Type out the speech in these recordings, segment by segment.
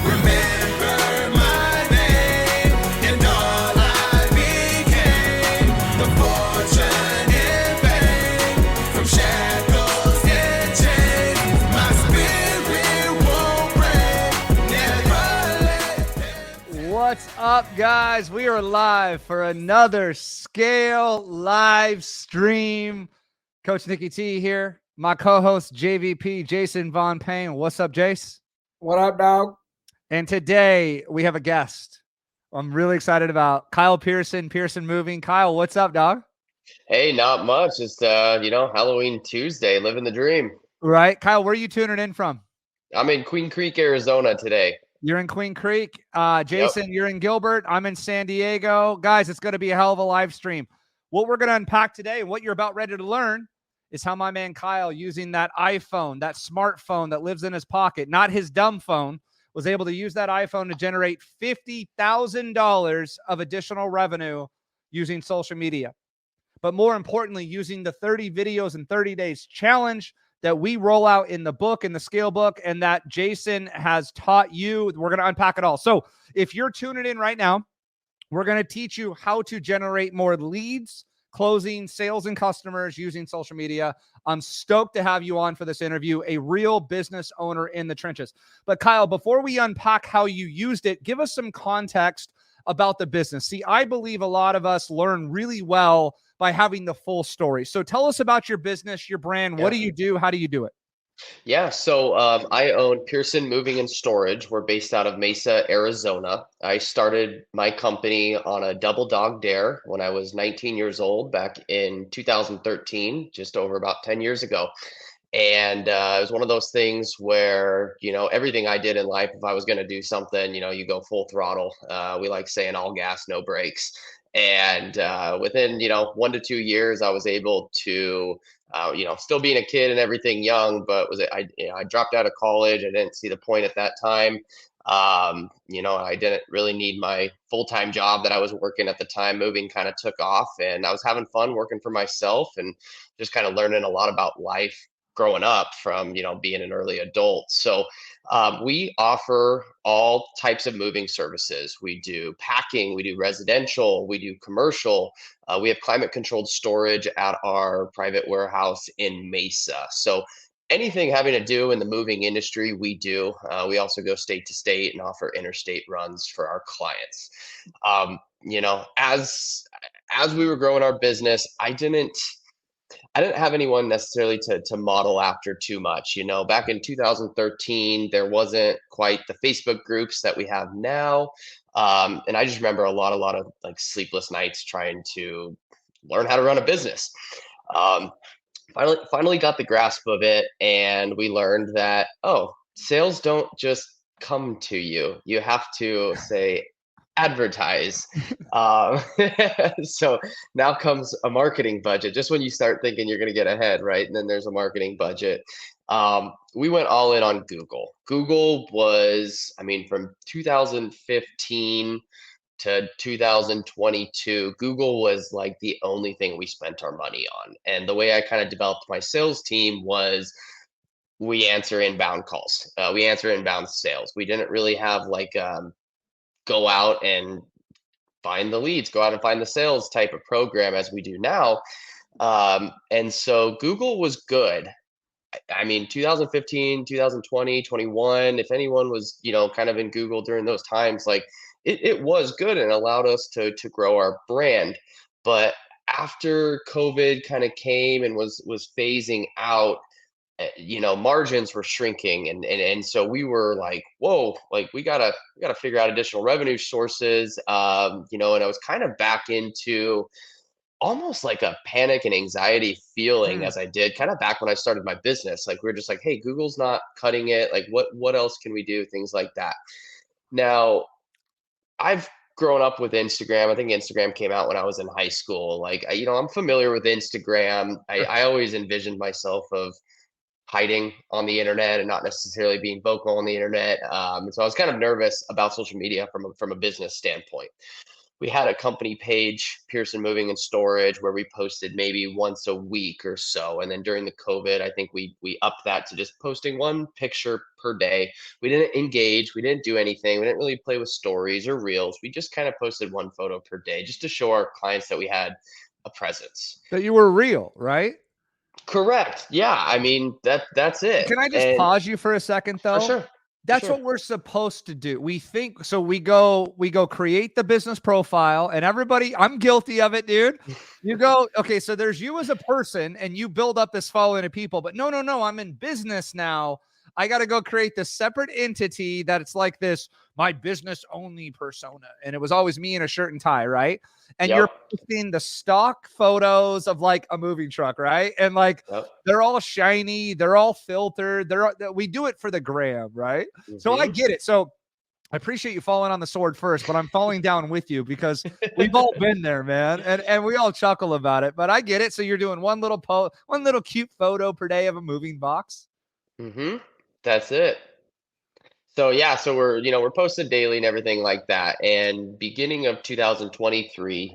Remember my name and all I became. The fortune and fame from shackles and chains. My spirit won't break. Never let them. What's up, guys? We are live for another Scale live stream. Coach Nikki T here. My co-host JVP Jason Von Payne. What's up, Jace? What up, dog? And today we have a guest I'm really excited about. Kyle Pearson, Pearson Moving. Kyle, what's up, dog? Hey, not much. Just Halloween Tuesday, living the dream. Right. Kyle, where are you tuning in from? I'm in Queen Creek, Arizona today. You're in Queen Creek. Jason, You're in Gilbert. I'm in San Diego. Guys, it's going to be a hell of a live stream. What we're going to unpack today and what you're about ready to learn is how my man Kyle, using that iPhone, that smartphone that lives in his pocket, not his dumb phone, was able to use that iPhone to generate $50,000 of additional revenue using social media. But more importantly, using the 30 videos in 30 days challenge that we roll out in the book, in the Scale book, and that Jason has taught you. We're going to unpack it all. So if you're tuning in right now, we're going to teach you how to generate more leads, closing sales and customers using social media. I'm stoked to have you on for this interview, a real business owner in the trenches. But Kyle, before we unpack how you used it, give us some context about the business. See, I believe a lot of us learn really well by having the full story. So tell us about your business, your brand. What do you do? How do you do it? Yeah, so I own Pearson Moving and Storage. We're based out of Mesa, Arizona. I started my company on a double dog dare when I was 19 years old back in 2013, just over about 10 years ago. And it was one of those things where, everything I did in life, if I was going to do something, you go full throttle. We like saying all gas, no brakes. And within, 1 to 2 years, I was able to still being a kid and everything young, but I dropped out of college. I didn't see the point at that time. I didn't really need my full-time job that I was working at the time. Moving kind of took off, and I was having fun working for myself and just kind of learning a lot about life growing up from being an early adult. So we offer all types of moving services. We do packing, we do residential, we do commercial. We have climate controlled storage at our private warehouse in Mesa. So anything having to do in the moving industry, we do. We also go state to state and offer interstate runs for our clients. As we were growing our business, I didn't have anyone necessarily to model after too much. Back in 2013, there wasn't quite the Facebook groups that we have now. And I just remember a lot of like sleepless nights trying to learn how to run a business. Finally got the grasp of it. And we learned that, sales don't just come to you. You have to say, advertise. So now comes a marketing budget, just when you start thinking you're going to get ahead, right? And then there's a marketing budget. We went all in on Google. Google was, from 2015 to 2022, Google was like the only thing we spent our money on. And the way I kind of developed my sales team was we answer inbound calls. We answer inbound sales. We didn't really have like go out and find the leads, go out and find the sales type of program as we do now. And so Google was good. 2015, 2020, 21, if anyone was, kind of in Google during those times, like it was good and allowed us to grow our brand. But after COVID kind of came and was phasing out, margins were shrinking, and so we were like, whoa, like we gotta figure out additional revenue sources. And I was kind of back into almost like a panic and anxiety feeling as I did kind of back when I started my business. Like we were just like, hey, Google's not cutting it. Like what else can we do? Things like that. Now, I've grown up with Instagram. I think Instagram came out when I was in high school. Like, I'm familiar with Instagram. I always envisioned myself of hiding on the internet and not necessarily being vocal on the internet. So I was kind of nervous about social media from a business standpoint. we had a company page, Pearson Moving and Storage, where we posted maybe once a week or so. And then during the COVID, I think we upped that to just posting one picture per day. We didn't engage, we didn't do anything, we didn't really play with stories or reels. We just kind of posted one photo per day just to show our clients that we had a presence. That you were real, right? Correct. Yeah. I mean, that's it. Can I just And pause you for a second though? for sure. That's Sure. what we're supposed to do. We think so. We go create the business profile, and everybody, I'm guilty of it, dude. You go, okay, so there's you as a person, and you build up this following of people, but no, I'm in business now. I got to go create this separate entity that it's like this, my business only persona. And it was always me in a shirt and tie, right? And you're Yep. posting the stock photos of like a moving truck, right? And like Yep. they're all shiny, they're all filtered. We do it for the gram, right? So I Mhm. get it. So I appreciate you falling on the sword first, but I'm falling down with you because we've all been there, man. And we all chuckle about it, but I get it. So you're doing one little cute photo per day of a moving box. Mhm. That's it. So yeah, so we're posted daily and everything like that. And beginning of 2023,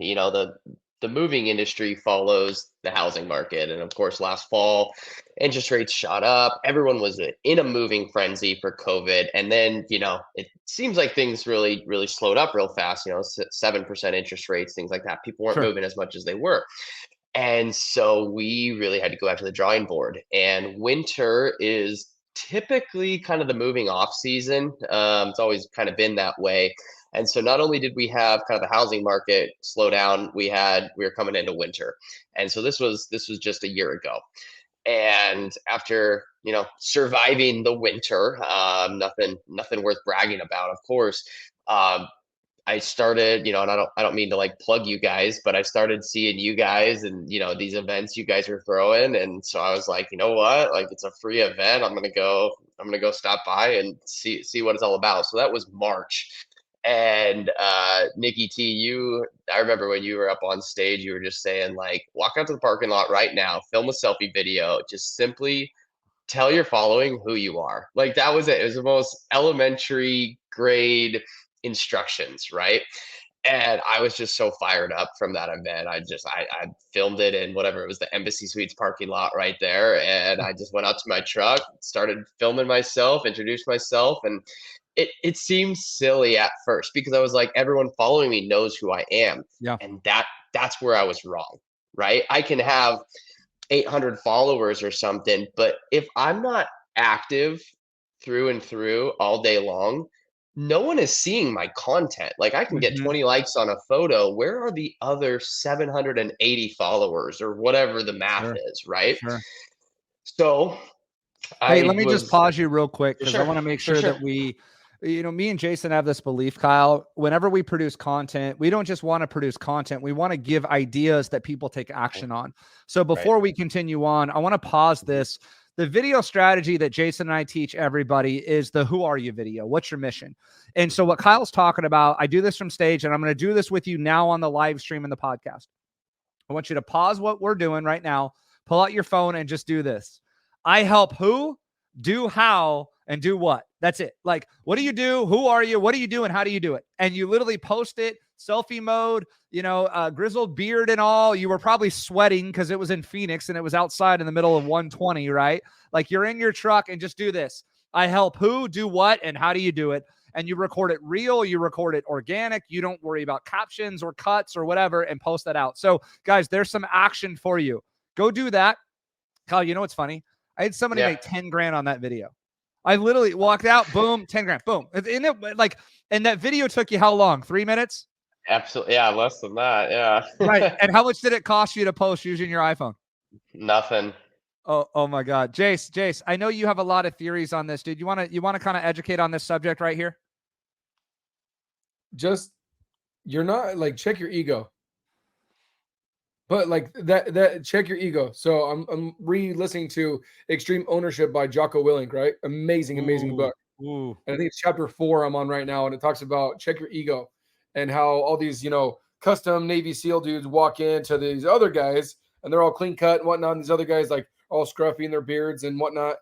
the moving industry follows the housing market. And of course, last fall, interest rates shot up. Everyone was in a moving frenzy for COVID. And then, it seems like things really, really slowed up real fast, 7% interest rates, things like that. People weren't Sure. moving as much as they were. And so we really had to go back to the drawing board. And winter is typically kind of the moving off season. It's always kind of been that way. And so not only did we have kind of the housing market slow down, we were coming into winter. And so this was just a year ago. And after surviving the winter, nothing worth bragging about, of course. Um, I started, and I don't mean to like plug you guys, but I started seeing you guys and these events you guys were throwing, and so I was like, you know what, like it's a free event. I'm gonna go stop by and see what it's all about. So that was March, and Nikki T, I remember when you were up on stage, you were just saying like, walk out to the parking lot right now, film a selfie video, just simply tell your following who you are. Like that was it. It was the most elementary grade instructions, right? And I was just so fired up from that event. I filmed it in whatever it was, the Embassy Suites parking lot right there. And I just went out to my truck, started filming myself, introduced myself, and it seems silly at first because I was like, everyone following me knows who I am. Yeah. And that's where I was wrong, right? I can have 800 followers or something, but if I'm not active through and through all day long, no one is seeing my content. Like I can get Mhm. 20 likes on a photo. Where are the other 780 followers or whatever the math Sure. is, right? Sure. So Hey, I let me just was pause you real quick for because I sure, want to make for sure sure. that me and Jason have this belief, Kyle. Whenever we produce content, we don't just want to produce content. We want to give ideas that people take action on. So before we continue on, I want to pause this. The video strategy that Jason and I teach everybody is the who are you video? What's your mission? And so what Kyle's talking about, I do this from stage, and I'm going to do this with you now on the live stream and the podcast. I want you to pause what we're doing right now, pull out your phone, and just do this. I help who, do how, and do what. That's it. Like, what do you do? Who are you? What do you do? And how do you do it? And you literally post it, selfie mode, grizzled beard and all. You were probably sweating because it was in Phoenix and it was outside in the middle of 120, right? Like you're in your truck and just do this. I help who, do what, and how do you do it? And you record it real, you record it organic. You don't worry about captions or cuts or whatever and post that out. So guys, there's some action for you. Go do that. Kyle, you know what's funny? I had somebody make 10 grand on that video. I literally walked out, boom, 10 grand, boom. And that video took you how long? 3 minutes? Absolutely. Yeah, less than that. Yeah. Right. And how much did it cost you to post using your iPhone? Nothing. Oh my God. Jace, I know you have a lot of theories on this, dude. You want to kind of educate on this subject right here? Just, you're not like, check your ego. But like that check your ego. So I'm re-listening to Extreme Ownership by Jocko Willink, right? Amazing book. Ooh. And I think it's chapter 4 I'm on right now, and it talks about check your ego and how all these, custom Navy SEAL dudes walk into these other guys and they're all clean cut and whatnot. And these other guys like all scruffy in their beards and whatnot.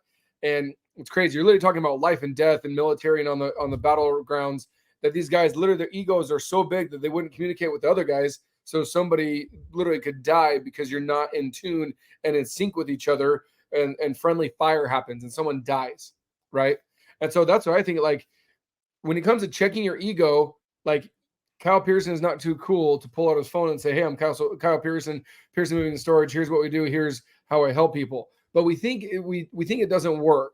And it's crazy. You're literally talking about life and death and military and on the battlegrounds. that these guys literally their egos are so big that they wouldn't communicate with the other guys. So somebody literally could die because you're not in tune and in sync with each other, and friendly fire happens and someone dies, right? And so that's what I think. Like when it comes to checking your ego, like Kyle Pearson is not too cool to pull out his phone and say, "Hey, I'm Kyle Pearson, Pearson Moving and Storage. Here's what we do. Here's how I help people." But we think it doesn't work,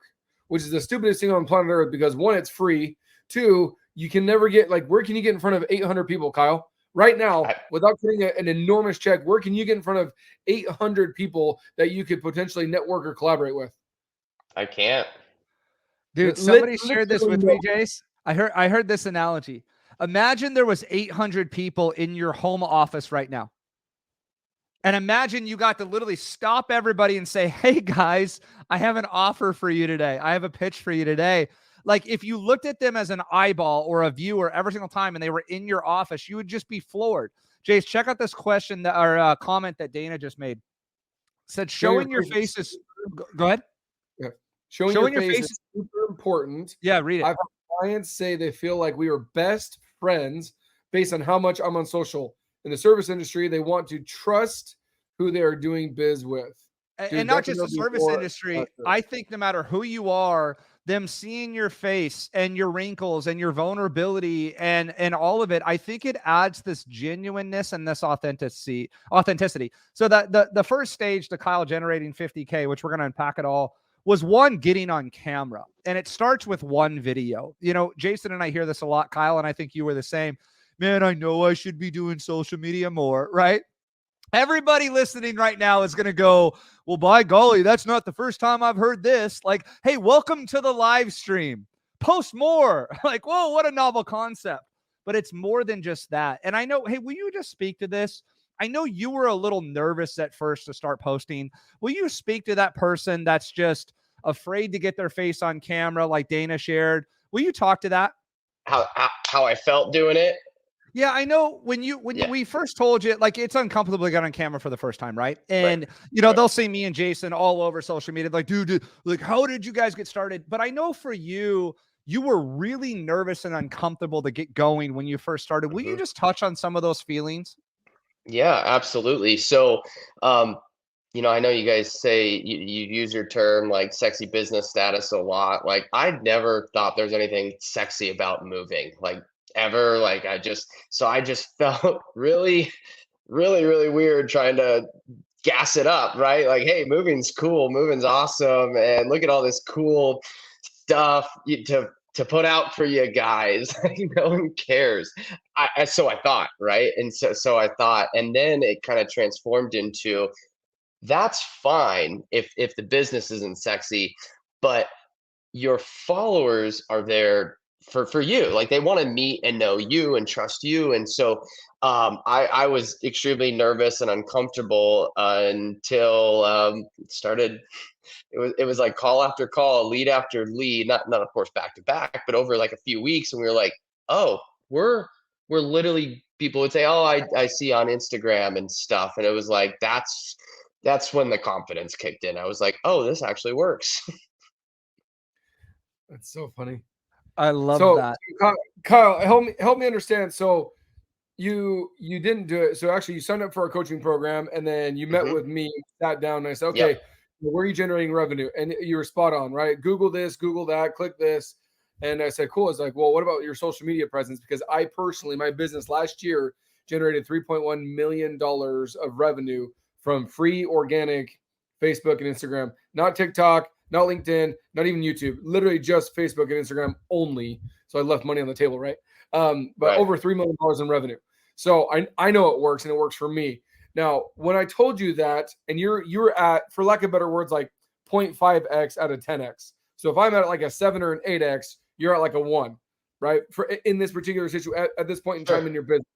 which is the stupidest thing on planet Earth because one, it's free. Two, you can never get where can you get in front of 800 people, Kyle? Right now, without putting an enormous check, where can you get in front of 800 people that you could potentially network or collaborate with? I can't. Dude, somebody shared this with me, Jace. I heard this analogy. Imagine there was 800 people in your home office right now. And imagine you got to literally stop everybody and say, "Hey guys, I have an offer for you today. I have a pitch for you today." Like if you looked at them as an eyeball or a viewer every single time and they were in your office, you would just be floored. Jace, check out this question or comment that Dana just made. It said, showing your faces. Go ahead. Yeah. Showing your face is super important. Yeah, read it. I've had clients say they feel like we are best friends based on how much I'm on social. In the service industry, they want to trust who they are doing biz with. Dude, and not just the service industry. I think no matter who you are, them seeing your face and your wrinkles and your vulnerability and all of it, I think it adds this genuineness and this authenticity. So that the first stage to Kyle generating 50K, which we're going to unpack it all, was one, getting on camera. And it starts with one video. You know, Jason and I hear this a lot, Kyle, and I think you were the same. Man, I know I should be doing social media more, right? Everybody listening right now is going to go, "Well, by golly, that's not the first time I've heard this." Like, hey, welcome to the live stream. Post more. Like, whoa, what a novel concept. But it's more than just that. And I know, hey, will you just speak to this? I know you were a little nervous at first to start posting. Will you speak to that person that's just afraid to get their face on camera like Dana shared? Will you talk to that? How I felt doing it? Yeah, I know when we first told you, like, it's uncomfortable to get on camera for the first time, right? And they'll see me and Jason all over social media, like, dude, like, how did you guys get started? But I know for you, you were really nervous and uncomfortable to get going when you first started. Will you just touch on some of those feelings? Yeah, absolutely. So, I know you guys say you use your term like sexy business status a lot. Like, I never thought there's anything sexy about moving. Like, ever. Like I just felt really, really, really weird trying to gas it up, right? Like, hey, moving's cool, moving's awesome, and look at all this cool stuff to put out for you guys. No one cares. So I thought, right? And so I thought, and then it kind of transformed into, that's fine if the business isn't sexy, but your followers are there for you. Like, they want to meet and know you and trust you. And so I was extremely nervous and uncomfortable until it started. It was like call after call, lead after lead, not of course back to back, but over like a few weeks. And we were like, oh, we're literally, people would say, oh, I see on Instagram and stuff. And it was like, that's when the confidence kicked in. I was like, oh, this actually works. That's so funny. I love that. Kyle, help me understand. So you didn't do it. So actually you signed up for a coaching program and then you met with me, sat down, and I said, okay, where are you generating revenue? And you were spot on, right? Google this, Google that, click this. And I said, cool. It's like, well, what about your social media presence? Because I personally, my business last year generated $3.1 million of revenue from free organic Facebook and Instagram, not TikTok, not LinkedIn, not even YouTube, literally just Facebook and Instagram only. So I left money on the table, right? But over $3 million in revenue. So I know it works, and it works for me. Now, when I told you that, and you're at, for lack of better words, like 0.5x out of 10x. So if I'm at like a 7 or an 8x, you're at like a 1, right? For in this particular situation at this point in time in your business.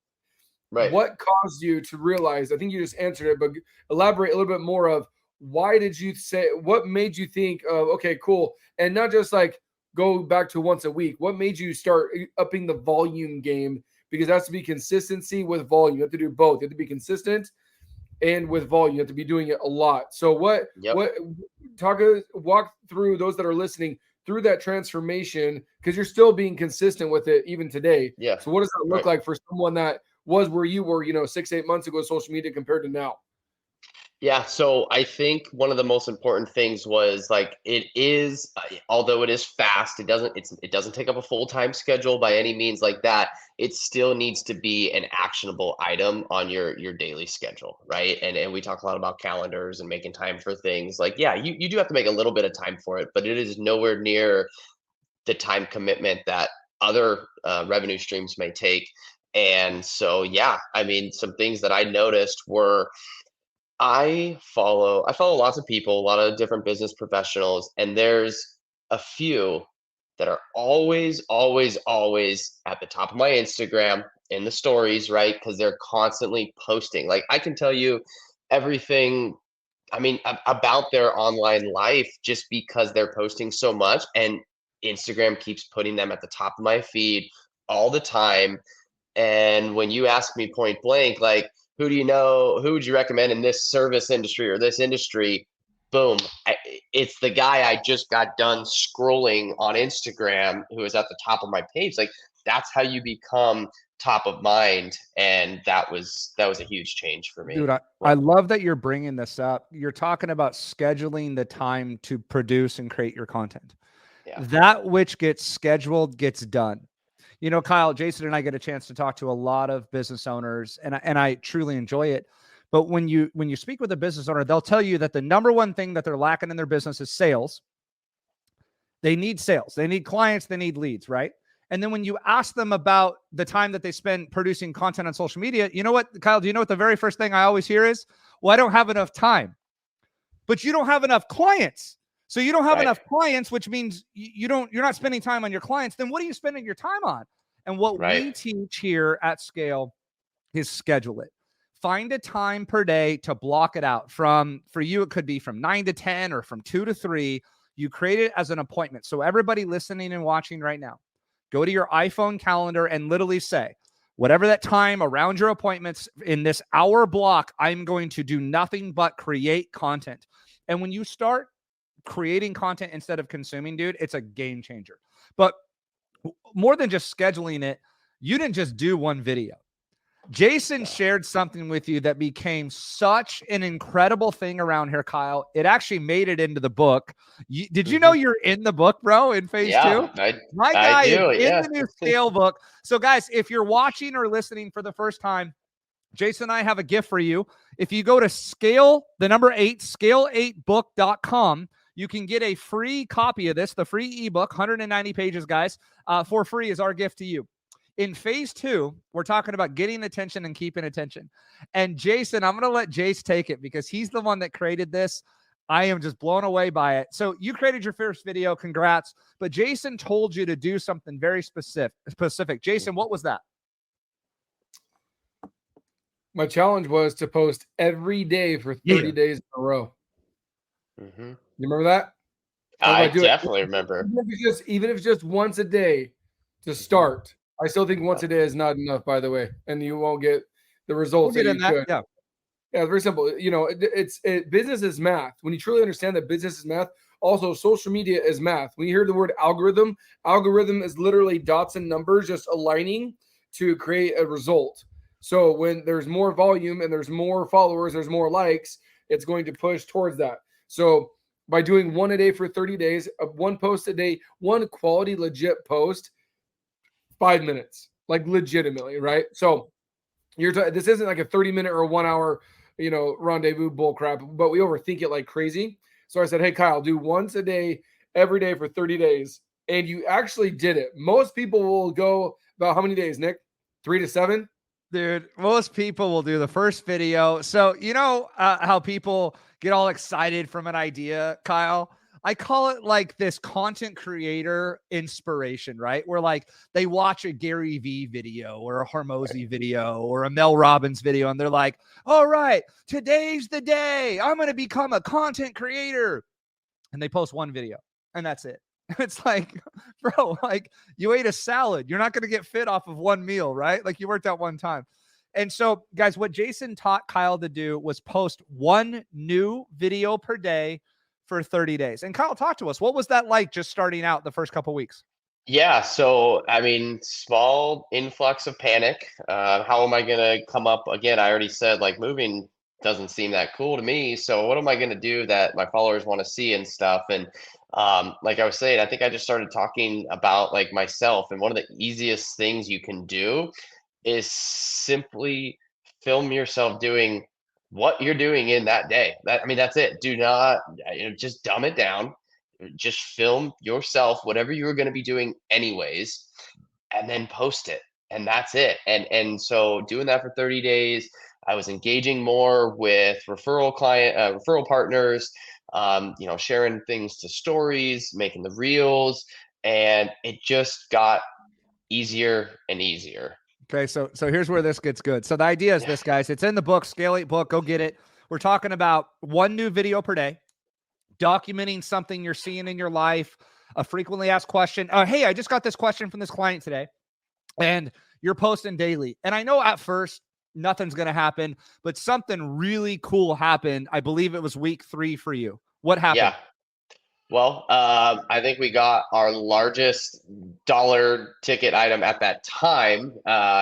Right. What caused you to realize, I think you just answered it, but elaborate a little bit more of, why did you say, what made you think of, okay, cool, and not just like go back to once a week? What made you start upping the volume game? Because it has to be consistency with volume. You have to do both. You have to be consistent and with volume. You have to be doing it a lot. So walk through those that are listening through that transformation, because you're still being consistent with it even today. Yeah. So what does that look Right. like for someone that was where you were, 6, 8 months ago, social media compared to now? Yeah, so I think one of the most important things was like it is, although it is fast, it doesn't take up a full-time schedule by any means like that. It still needs to be an actionable item on your daily schedule, right? And we talk a lot about calendars and making time for things. Like, yeah, you do have to make a little bit of time for it, but it is nowhere near the time commitment that other revenue streams may take. And so, yeah, I mean, some things that I noticed were I follow lots of people, a lot of different business professionals, and there's a few that are always, always, always at the top of my Instagram in the stories, right? Because they're constantly posting. Like I can tell you everything, I mean, about their online life just because they're posting so much, and Instagram keeps putting them at the top of my feed all the time. And when you ask me point blank, like, who do you know? Who would you recommend in this service industry or this industry? Boom. It's the guy I just got done scrolling on Instagram who is at the top of my page. Like, that's how you become top of mind. And that was a huge change for me. Dude, I love that you're bringing this up. You're talking about scheduling the time to produce and create your content. Yeah. That which gets scheduled gets done. You know, Kyle, Jason and I get a chance to talk to a lot of business owners, and I truly enjoy it. But when you speak with a business owner, they'll tell you that the number one thing that they're lacking in their business is sales. They need sales. They need clients. They need leads, right? And then when you ask them about the time that they spend producing content on social media, you know what, Kyle, do you know what the very first thing I always hear is? Well, I don't have enough time. But you don't have enough clients. So you don't have Right. enough clients, which means you're not spending time on your clients. Then what are you spending your time on? And what we Right. teach here at Scale is schedule it. Find a time per day to block it out. For you, it could be from 9 to 10 or from 2 to 3. You create it as an appointment. So everybody listening and watching right now, go to your iPhone calendar and literally say, whatever that time around your appointments in this hour block, I'm going to do nothing but create content. And when you start creating content instead of consuming, dude, it's a game changer. But more than just scheduling it, you didn't just do one video. Jason shared something with you that became such an incredible thing around here, Kyle. It actually made it into the book. Did you know you're in the book, bro, in phase 2? My guy is in the new Scale book. So, guys, if you're watching or listening for the first time, Jason and I have a gift for you. If you go to scale8book.com, you can get a free copy of this, the free ebook, 190 pages, guys, for free is our gift to you. In phase 2, we're talking about getting attention and keeping attention. And Jason, I'm going to let Jace take it because he's the one that created this. I am just blown away by it. So you created your first video. Congrats. But Jason told you to do something very specific. Jason, what was that? My challenge was to post every day for 30 days in a row. Mm-hmm. You remember that? I definitely remember. Even if it's just once a day to start. I still think once a day is not enough, by the way, and you won't get the results that you could. Yeah, it's very simple. Business is math. When you truly understand that business is math, also social media is math. When you hear the word algorithm is literally dots and numbers just aligning to create a result. So when there's more volume and there's more followers, there's more likes, it's going to push towards that. So by doing one a day for 30 days, one post a day, one quality legit post, 5 minutes, like legitimately, right? So this isn't like a 30-minute or a 1 hour, rendezvous bull crap, but we overthink it like crazy. So I said, hey, Kyle, do once a day, every day for 30 days. And you actually did it. Most people will go about how many days, Nick? 3 to 7? Dude, most people will do the first video. So you know how people get all excited from an idea, Kyle? I call it like this content creator inspiration, right? Where like they watch a Gary Vee video or a Hormozi video or a Mel Robbins video and they're like, all right, today's the day. I'm going to become a content creator. And they post one video and that's it. It's like, bro, like you ate a salad. You're not going to get fit off of one meal, right? Like you worked out one time. And so, guys, what Jason taught Kyle to do was post one new video per day for 30 days. And Kyle, talk to us. What was that like just starting out the first couple weeks? Yeah, so I mean, small influx of panic. How am I gonna come up again? I already said like moving doesn't seem that cool to me. So what am I gonna do that my followers want to see and stuff? And like I was saying, I think I just started talking about like myself. And one of the easiest things you can do is simply film yourself doing what you're doing in that day. That I mean, that's it. Do not just dumb it down, just film yourself whatever you were going to be doing anyways, and then post it, and that's it. And so doing that for 30 days, I was engaging more with referral partners, sharing things to stories, making the reels, and it just got easier and easier. Okay, so here's where this gets good. So the idea is this, guys. It's in the book, Scale 8 book. Go get it. We're talking about one new video per day, documenting something you're seeing in your life, a frequently asked question. Hey, I just got this question from this client today, and you're posting daily. And I know at first nothing's going to happen, but something really cool happened. I believe it was week 3 for you. What happened? Yeah. Well, I think we got our largest dollar ticket item at that time.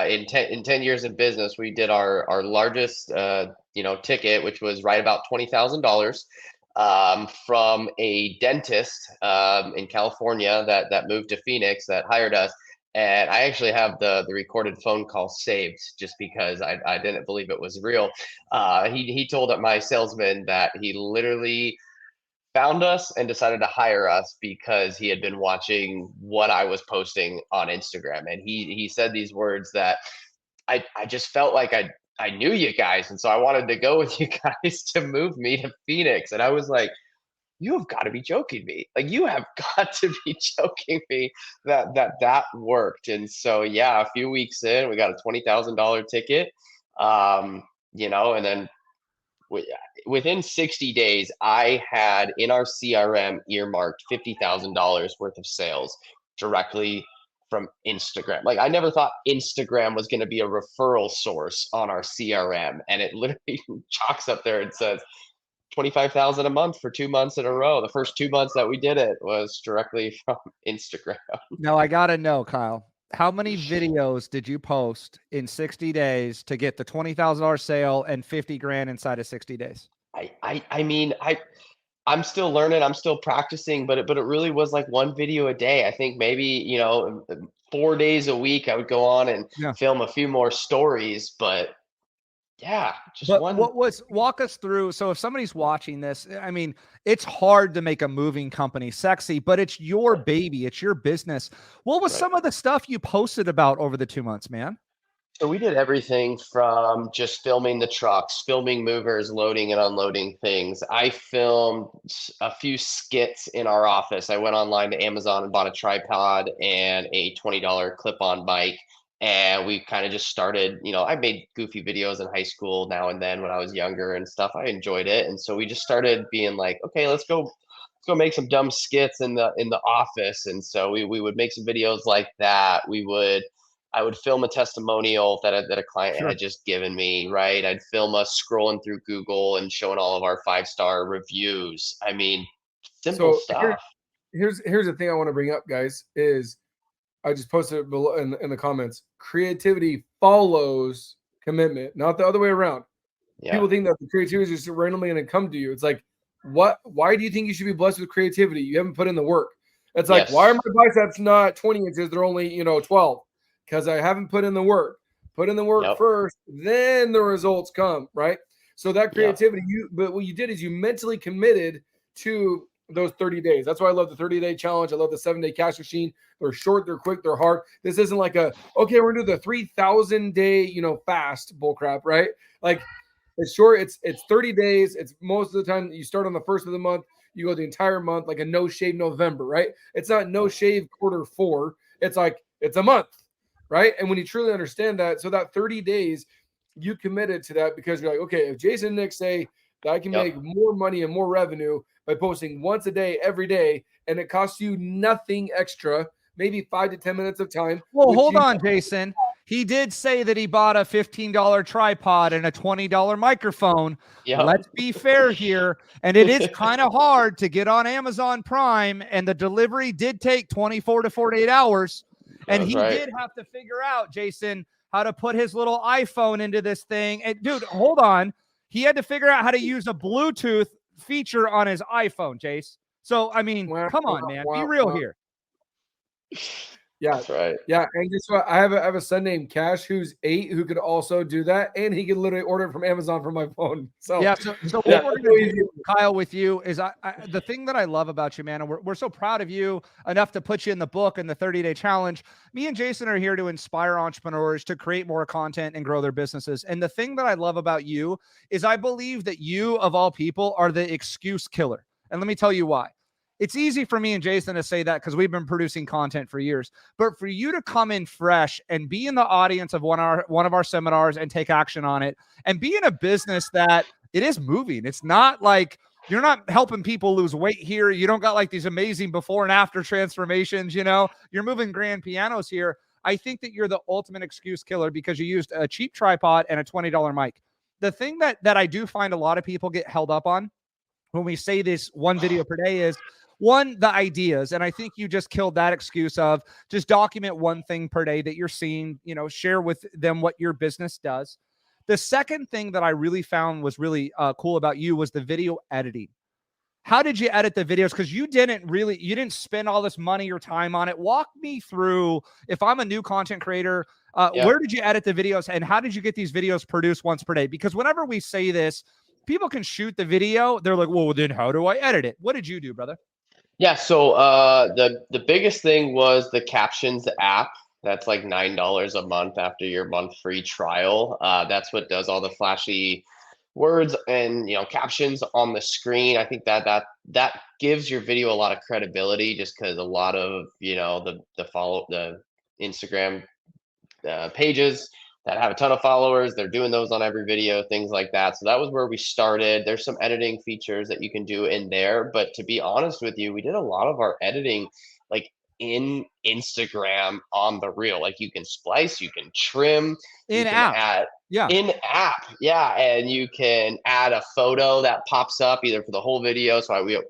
In 10 years in business, we did our largest ticket, which was right about $20,000, from a dentist in California that moved to Phoenix that hired us. And I actually have the recorded phone call saved just because I didn't believe it was real. He told my salesman that he literally found us and decided to hire us because he had been watching what I was posting on Instagram. And he said these words that I just felt like I knew you guys. And so I wanted to go with you guys to move me to Phoenix. And I was like, you have got to be joking me. Like, you have got to be joking me that worked. And so, yeah, a few weeks in, we got a $20,000 ticket, and then within 60 days, I had in our CRM earmarked $50,000 worth of sales directly from Instagram. Like, I never thought Instagram was going to be a referral source on our CRM. And it literally chalks up there and says 25,000 a month for 2 months in a row. The first 2 months that we did it was directly from Instagram. Now I got to know, Kyle, how many videos did you post in 60 days to get the $20,000 sale and 50 grand inside of 60 days? I mean, I'm still learning, I'm still practicing, but it really was like one video a day. I think maybe, 4 days a week I would go on and film a few more stories, but yeah, just one. Walk us through. So if somebody's watching this, I mean, it's hard to make a moving company sexy, but it's your baby. It's your business. What was some of the stuff you posted about over the 2 months, man? So we did everything from just filming the trucks, filming movers, loading and unloading things. I filmed a few skits in our office. I went online to Amazon and bought a tripod and a $20 clip-on mic. And we kind of just started, I made goofy videos in high school now and then when I was younger and stuff. I enjoyed it. And so we just started being like, okay, let's go make some dumb skits in the office. And so we would make some videos like that. I would film a testimonial that a client had just given me, right? I'd film us scrolling through Google and showing all of our 5-star reviews. I mean, simple stuff. Here's the thing I want to bring up, guys, is I just posted it below in the comments. Creativity follows commitment, not the other way around. Yeah. People think that the creativity is just randomly going to come to you. It's like, why do you think you should be blessed with creativity? You haven't put in the work. It's like, why are my biceps not 20 inches? They're only, 12. Because I haven't put in the work. Put in the work first, then the results come, right? So that creativity, but what you did is you mentally committed to those 30 days. That's why I love the 30-day challenge. I love the 7-day cash machine. They're short, they're quick, they're hard. This isn't like we're gonna do the 3,000-day, fast bullcrap, right? Like, it's short. It's 30 days. It's most of the time you start on the first of the month, you go the entire month, like a no shave November, right? It's not no shave quarter 4. It's like it's a month. Right. And when you truly understand that, so that 30 days, you committed to that because you're like, okay, if Jason and Nick say that I can make more money and more revenue by posting once a day, every day, and it costs you nothing extra, maybe 5 to 10 minutes of time. Well, hold on, Jason. He did say that he bought a $15 tripod and a $20 microphone. Yeah. Let's be fair here. And it is kind of hard to get on Amazon Prime, and the delivery did take 24 to 48 hours. And That's he right. did have to figure out, Jason, how to put his little iPhone into this thing. And dude, hold on. He had to figure out how to use a Bluetooth feature on his iPhone, Jace. So, I mean, come on, man. Be real here. Yeah, That's right. yeah. And guess what? I have a son named Cash who's 8 who could also do that, and he can literally order it from Amazon from my phone. So Yeah. So yeah, what we're going to do, Kyle, with you is the thing that I love about you, man, and we're so proud of you enough to put you in the book and the 30-day challenge. Me and Jason are here to inspire entrepreneurs to create more content and grow their businesses. And the thing that I love about you is I believe that you, of all people, are the excuse killer. And let me tell you why. It's easy for me and Jason to say that because we've been producing content for years. But for you to come in fresh and be in the audience of one of our seminars and take action on it, and be in a business that it is moving. It's not like you're not helping people lose weight here. You don't got like these amazing before and after transformations. You're moving grand pianos here. I think that you're the ultimate excuse killer because you used a cheap tripod and a $20 mic. The thing that I do find a lot of people get held up on when we say this one video per day is, one, the ideas. And I think you just killed that excuse of just document one thing per day that you're seeing, share with them what your business does. The second thing that I really found was really cool about you was the video editing. How did you edit the videos? Because you didn't spend all this money or time on it. Walk me through, if I'm a new content creator, where did you edit the videos and how did you get these videos produced once per day? Because whenever we say this, people can shoot the video. They're like, well, then how do I edit it? What did you do, brother? Yeah, so the biggest thing was the Captions app. That's like $9 a month after your month free trial. That's what does all the flashy words and captions on the screen. I think that gives your video a lot of credibility, just because a lot of the Instagram pages that have a ton of followers, they're doing those on every video, things like that. So that was where we started. There's some editing features that you can do in there, but to be honest with you, we did a lot of our editing like in Instagram on the reel. Like you can splice, you can trim, In app, and you can add a photo that pops up either for the whole video. So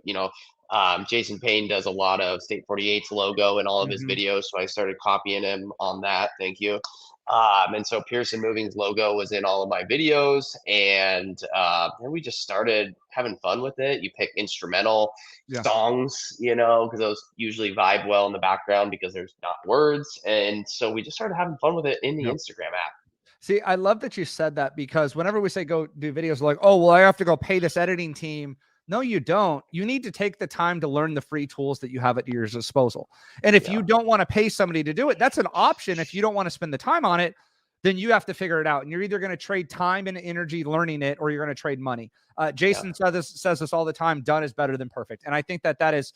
Jason Payne does a lot of State 48's logo in all of his videos, so I started copying him on that. Thank you. And so Pearson Moving's logo was in all of my videos, and then we just started having fun with it. You pick instrumental songs, because those usually vibe well in the background because there's not words. And so we just started having fun with it in the Instagram app. See, I love that you said that, because whenever we say go do videos, like, oh, well, I have to go pay this editing team. No, you don't. You need to take the time to learn the free tools that you have at your disposal. And if you don't want to pay somebody to do it, that's an option. If you don't want to spend the time on it, then you have to figure it out. And you're either going to trade time and energy learning it, or you're going to trade money. Jason says this all the time: done is better than perfect. And I think that is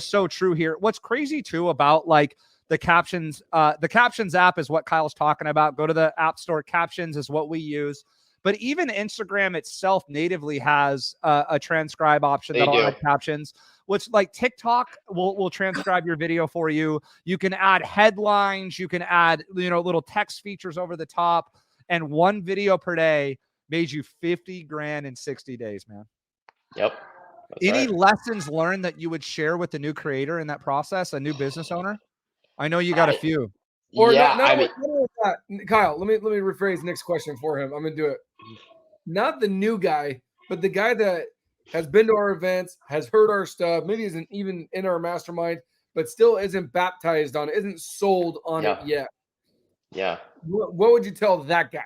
so true here. What's crazy too about like the Captions app is what Kyle's talking about. Go to the App Store. Captions is what we use. But even Instagram itself natively has a transcribe option that'll add captions, which like TikTok will transcribe your video for you. You can add headlines. You can add, little text features over the top. And one video per day made you 50 grand in 60 days, man. Yep. Any lessons learned that you would share with the new creator in that process, a new business owner? I know you got a few. Or Kyle, let me rephrase the next question for him. I'm gonna do it. Not the new guy, but the guy that has been to our events, has heard our stuff, maybe isn't even in our mastermind, but still isn't baptized on it, isn't sold on it yet. Yeah. What would you tell that guy?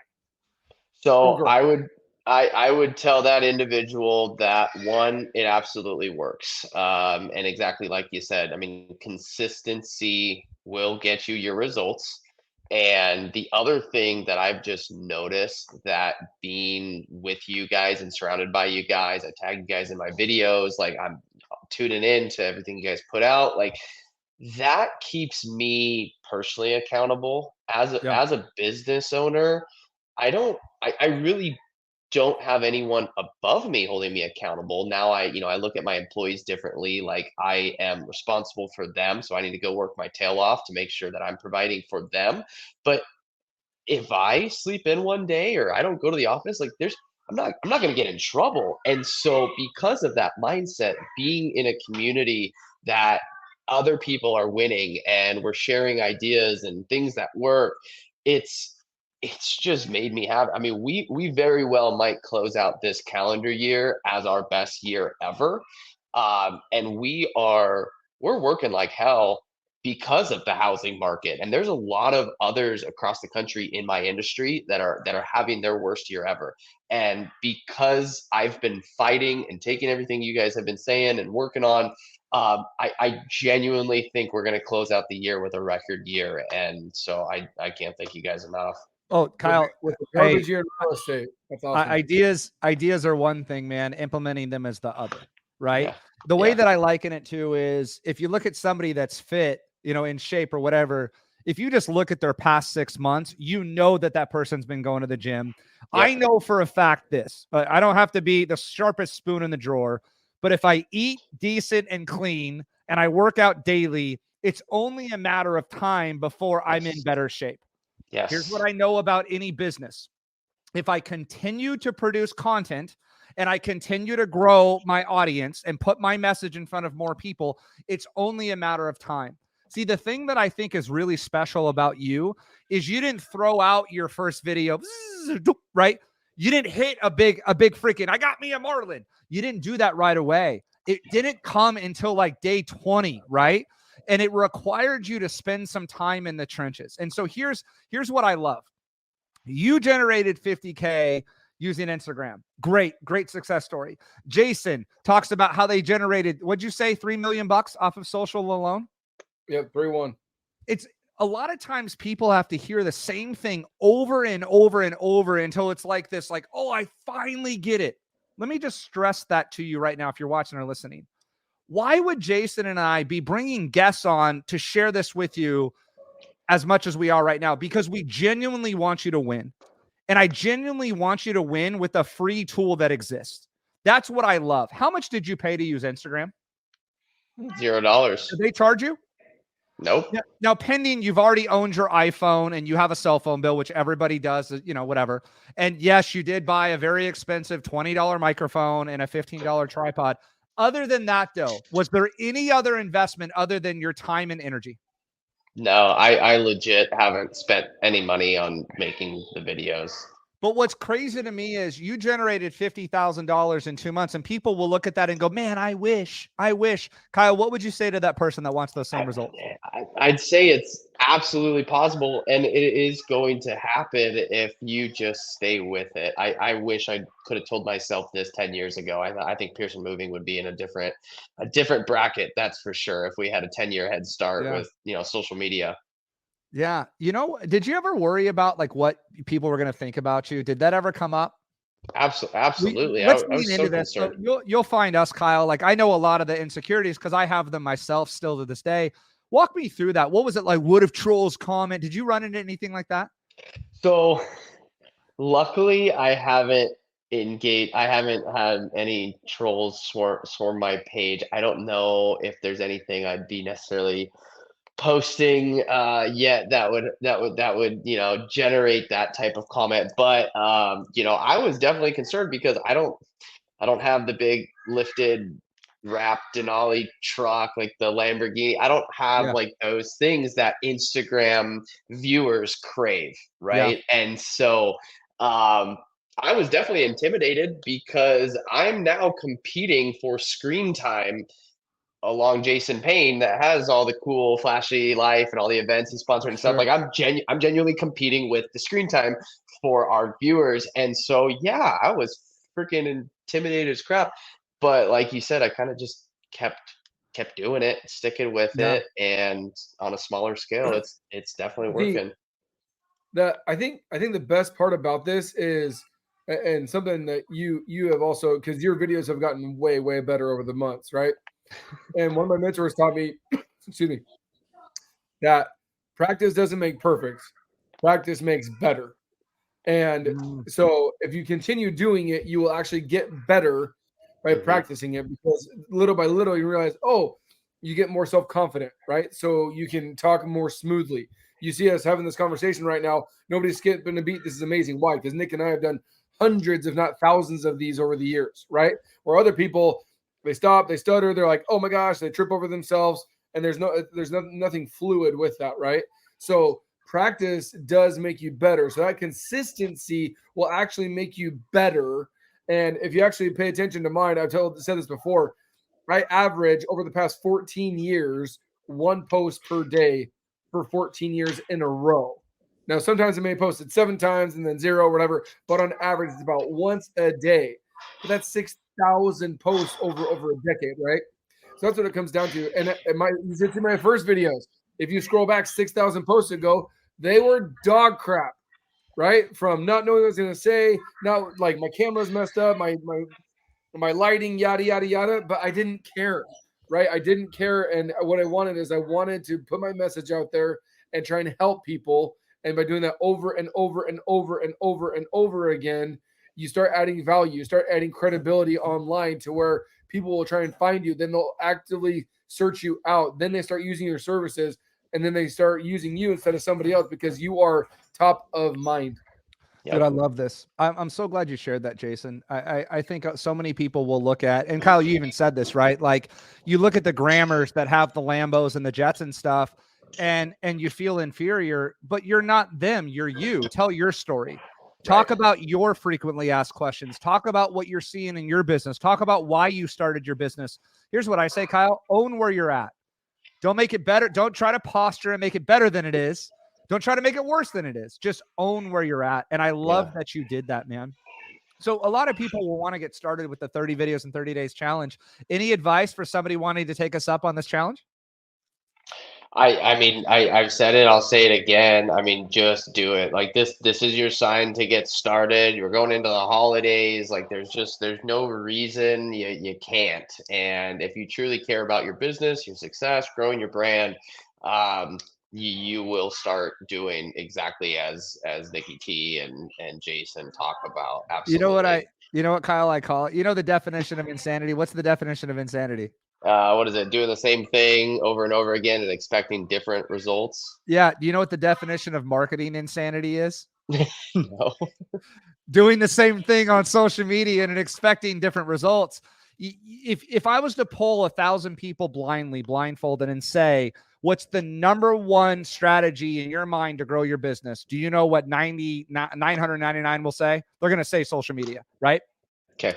So I would tell that individual that, one, it absolutely works. And exactly like you said, I mean, consistency will get you your results. And the other thing that I've just noticed, that being with you guys and surrounded by you guys, I tag you guys in my videos, like I'm tuning in to everything you guys put out, like that keeps me personally accountable as a business owner. I really don't have anyone above me holding me accountable. Now I look at my employees differently. Like I am responsible for them. So I need to go work my tail off to make sure that I'm providing for them. But if I sleep in one day or I don't go to the office, like I'm not going to get in trouble. And so because of that mindset, being in a community that other people are winning and we're sharing ideas and things that work, it's just made me happy. I mean, we very well might close out this calendar year as our best year ever. And we're working like hell because of the housing market. And there's a lot of others across the country in my industry that are having their worst year ever. And because I've been fighting and taking everything you guys have been saying and working on, I genuinely think we're going to close out the year with a record year. And so I can't thank you guys enough. Oh, Kyle, with the garbage year in real estate. That's awesome. ideas are one thing, man. Implementing them is the other, right? Yeah. The way Yeah. that I liken it to is if you look at somebody that's fit, in shape or whatever, if you just look at their past 6 months, you know that person's been going to the gym. Yep. I know for a fact this, but I don't have to be the sharpest spoon in the drawer. But if I eat decent and clean and I work out daily, it's only a matter of time before I'm in better shape. Yes. Here's what I know about any business. If I continue to produce content and I continue to grow my audience and put my message in front of more people, it's only a matter of time. See, the thing that I think is really special about you is you didn't throw out your first video, right? You didn't hit a big freaking, I got me a Marlin. You didn't do that right away. It didn't come until like day 20, right? And it required you to spend some time in the trenches. And so here's what I love. You generated 50K using Instagram. Great success story. Jason talks about how they generated, what'd you say, $3 million off of social alone? Yep, 3-1. It's a lot of times people have to hear the same thing over and over and over until it's like this, like, oh, I finally get it. Let me just stress that to you right now if you're watching or listening. Why would Jason and I be bringing guests on to share this with you as much as we are right now? Because we genuinely want you to win. And I genuinely want you to win with a free tool that exists. That's what I love. How much did you pay to use Instagram? $0. Did they charge you? Nope. Now, pending you've already owned your iPhone and you have a cell phone bill, which everybody does, whatever. And yes, you did buy a very expensive $20 microphone and a $15 tripod. Other than that, though, was there any other investment other than your time and energy? No, I legit haven't spent any money on making the videos. But what's crazy to me is you generated $50,000 in 2 months, and people will look at that and go, man, I wish. Kyle, what would you say to that person that wants those same results? I'd say it's absolutely possible, and it is going to happen if you just stay with it. I wish I could have told myself this 10 years ago. I think Pearson Moving would be in a different bracket, that's for sure, if we had a 10-year head start with social media. Yeah. Did you ever worry about like what people were going to think about you? Did that ever come up? Absolutely. Let's I was lean so into this. So concerned. you'll find us, Kyle. Like I know a lot of the insecurities because I have them myself still to this day. Walk me through that. What was it like? What if trolls comment? Did you run into anything like that? So luckily I haven't had any trolls swarm my page. I don't know if there's anything I'd be necessarily posting yet that would generate that type of comment, but I was definitely concerned because I don't have the big lifted wrap Denali truck like the Lamborghini. I don't have like those things that Instagram viewers crave, right? And so I was definitely intimidated because I'm now competing for screen time along Jason Payne that has all the cool flashy life and all the events he's sponsored and stuff. Like I'm genuinely competing with the screen time for our viewers. And so, yeah, I was freaking intimidated as crap. But like you said, I kind of just kept doing it, sticking with it. And on a smaller scale, it's definitely working. I think the best part about this is, and something that you have also, because your videos have gotten way, way better over the months, right? And one of my mentors taught me, excuse me, that practice doesn't make perfect. Practice makes better. And so if you continue doing it, you will actually get better by practicing it, because little by little you realize, oh, you get more self-confident, right? So you can talk more smoothly. You see us having this conversation right now. Nobody's skipping a beat. This is amazing. Why? Because Nick and I have done hundreds, if not thousands of these over the years, right? Where other people, they stop, they stutter, they're like, oh my gosh, they trip over themselves. And there's nothing fluid with that, right? So practice does make you better. So that consistency will actually make you better. And if you actually pay attention to mine, said this before, I average over the past 14 years, 1 post per day for 14 years in a row. Now, sometimes I may post it 7 times and then 0 or whatever, but on average, it's about once a day. But that's 6,000 posts over a decade, right? So that's what it comes down to. And you see my first videos. If you scroll back 6,000 posts ago, they were dog crap, right? From not knowing what I was going to say, not like my camera's messed up, my lighting, yada, yada, yada, but I didn't care, right? I didn't care. And what I wanted to put my message out there and try and help people. And by doing that over and over and over and over and over again, you start adding value, you start adding credibility online to where people will try and find you. Then they'll actively search you out. Then they start using your services, and then they start using you instead of somebody else because you are top of mind. Yep. Dude, I love this. I'm so glad you shared that, Jason. I think so many people will look at, and Kyle, you even said this, right? Like you look at the Grammars that have the Lambos and the Jets and stuff, and you feel inferior, but you're not them. You're you. Tell your story. Talk about your frequently asked questions. Talk about what you're seeing in your business. Talk about why you started your business. Here's what I say, Kyle. Own where you're at. Don't make it better. Don't try to posture and make it better than it is. Don't try to make it worse than it is. Just own where you're at. And I love that you did that, man. So a lot of people will want to get started with the 30 videos in 30 days challenge. Any advice for somebody wanting to take us up on this challenge? I mean, I've said it, I'll say it again. I mean, just do it. Like this is your sign to get started. You're going into the holidays. Like there's no reason you can't. And if you truly care about your business, your success, growing your brand, you will start doing exactly as Nikki T and Jason talk about. Absolutely. You know what, Kyle, I call it? You know the definition of insanity? What's the definition of insanity? What is it? Doing the same thing over and over again and expecting different results. Yeah. Do you know what the definition of marketing insanity is? No. Doing the same thing on social media and expecting different results. If I was to poll 1,000 people blindfolded and say, what's the number one strategy in your mind to grow your business? Do you know what 999 will say? They're going to say social media, right? Okay.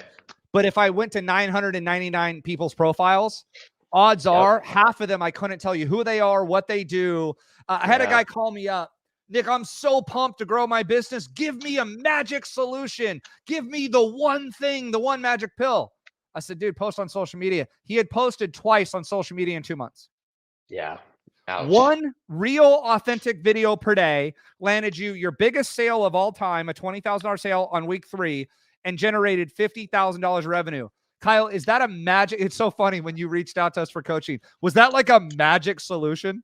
But if I went to 999 people's profiles, odds are half of them, I couldn't tell you who they are, what they do. I had a guy call me up. Nick, I'm so pumped to grow my business. Give me a magic solution. Give me the one thing, the one magic pill. I said, dude, post on social media. He had posted twice on social media in 2 months. Yeah. Ouch. One real authentic video per day landed you your biggest sale of all time, a $20,000 sale on week 3, and generated $50,000 revenue. Kyle, is that a magic? It's so funny when you reached out to us for coaching. Was that like a magic solution?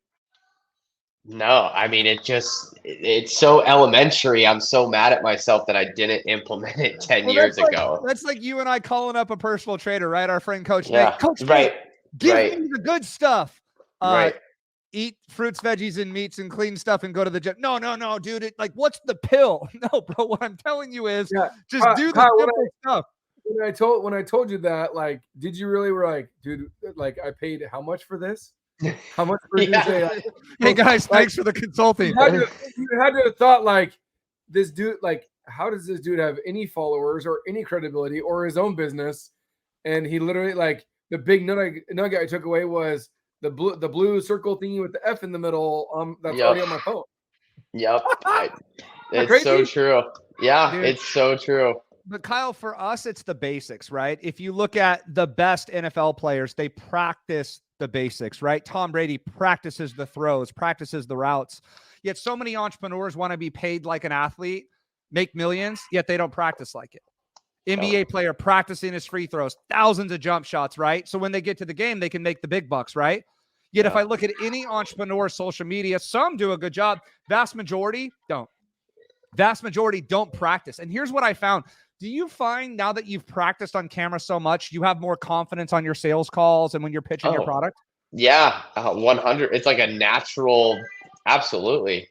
No, I mean, it's so elementary. I'm so mad at myself that I didn't implement it 10 years ago. That's like you and I calling up a personal trainer, right? Our friend Coach yeah, Nate. Coach right. Nate, give me the good stuff. Right. Eat fruits, veggies, and meats and clean stuff and go to the gym. No, dude. What's the pill? No, bro. What I'm telling you is just do the simple stuff. When I told you that, like, did you really were like, dude, like I paid how much for this? How much for this? Hey guys, thanks for the consulting. You had to have thought like this dude, like, how does this dude have any followers or any credibility or his own business? And he literally like the big nugget I took away was the blue circle thingy with the F in the middle. That's already on my phone. Yep. It's so true. Yeah, dude. It's so true. But Kyle, for us, it's the basics, right? If you look at the best NFL players, they practice the basics, right? Tom Brady practices the throws, practices the routes. Yet so many entrepreneurs want to be paid like an athlete, make millions, yet they don't practice like it. NBA player practicing his free throws, thousands of jump shots, right? So when they get to the game, they can make the big bucks, right? Yet if I look at any entrepreneur social media, some do a good job. Vast majority don't. Vast majority don't practice. And here's what I found. Do you find now that you've practiced on camera so much, you have more confidence on your sales calls and when you're pitching your product? Yeah, 100. It's like a natural. Absolutely.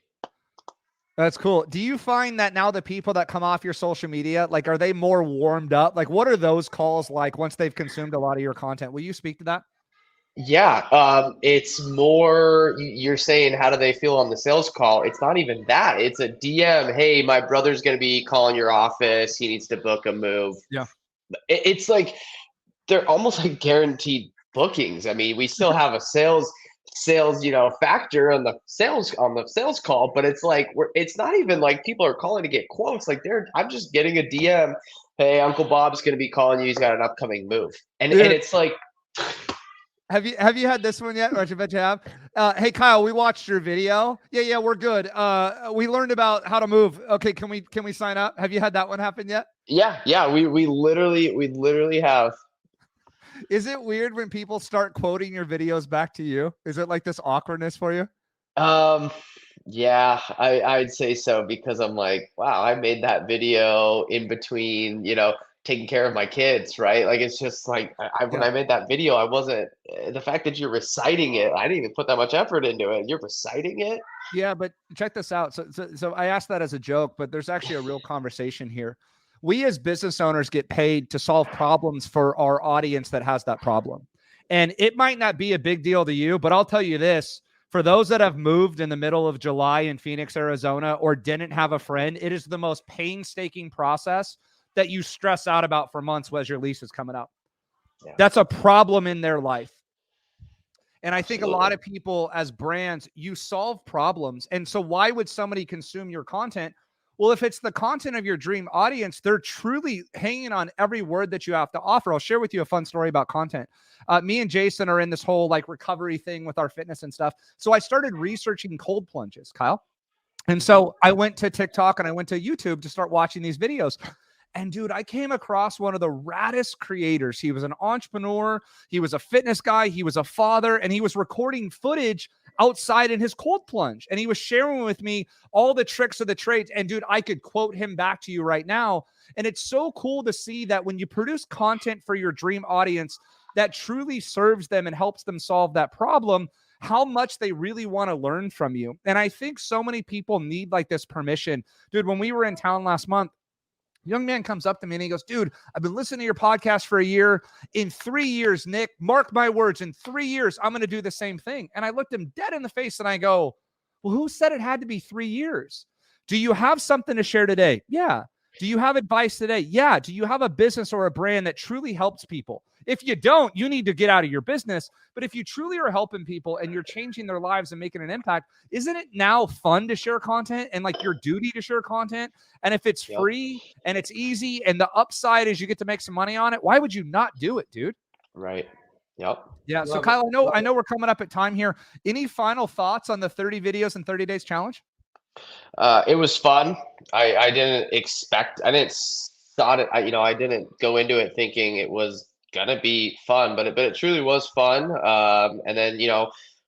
That's cool. Do you find that now the people that come off your social media, like, are they more warmed up? Like, what are those calls like once they've consumed a lot of your content? Will you speak to that? Yeah, it's more you're saying how do they feel on the sales call? It's not even that. It's a DM. Hey, my brother's going to be calling your office. He needs to book a move. Yeah. It's like they're almost like guaranteed bookings. I mean, we still have a sales, factor on the sales call, but it's like it's not even like people are calling to get quotes. Like I'm just getting a DM. Hey, Uncle Bob's going to be calling you. He's got an upcoming move, and it's like. Have you had this one yet? Or I bet you have. Hey Kyle, we watched your video. Yeah, we're good. We learned about how to move. Okay, can we sign up? Have you had that one happen yet? Yeah. We literally have. Is it weird when people start quoting your videos back to you? Is it like this awkwardness for you? Yeah, I'd say so because I'm like, wow, I made that video in between, taking care of my kids, right? Like it's just like when I made that video, I wasn't the fact that you're reciting it, I didn't even put that much effort into it. You're reciting it. Yeah, but check this out. So I asked that as a joke, but there's actually a real conversation here. We as business owners get paid to solve problems for our audience that has that problem. And it might not be a big deal to you, but I'll tell you this, for those that have moved in the middle of July in Phoenix, Arizona, or didn't have a friend, it is the most painstaking process that you stress out about for months as your lease is coming up. Yeah. That's a problem in their life. And I think a lot of people as brands, you solve problems. And so why would somebody consume your content? Well, if it's the content of your dream audience, they're truly hanging on every word that you have to offer. I'll share with you a fun story about content. Me and Jason are in this whole like recovery thing with our fitness and stuff. So I started researching cold plunges, Kyle. And so I went to TikTok and I went to YouTube to start watching these videos. And dude, I came across one of the raddest creators. He was an entrepreneur. He was a fitness guy. He was a father, and he was recording footage outside in his cold plunge. And he was sharing with me all the tricks of the trades. And dude, I could quote him back to you right now. And it's so cool to see that when you produce content for your dream audience that truly serves them and helps them solve that problem, how much they really want to learn from you. And I think so many people need like this permission. Dude, when we were in town last month, young man comes up to me and he goes, dude, I've been listening to your podcast for a year. In 3 years, Nick, mark my words, in 3 years, I'm going to do the same thing. And I looked him dead in the face and I go, well, who said it had to be 3 years? Do you have something to share today? Yeah. Do you have advice today? Yeah. Do you have a business or a brand that truly helps people? If you don't, you need to get out of your business. But if you truly are helping people and you're changing their lives and making an impact, isn't it now fun to share content and like your duty to share content? And if it's free and it's easy and the upside is you get to make some money on it, why would you not do it, dude? Right. Yep. Yeah. So Kyle, I know we're coming up at time here. Any final thoughts on the 30 videos in 30 days challenge? It was fun. I didn't go into it thinking it was gonna be fun, but it truly was fun. And then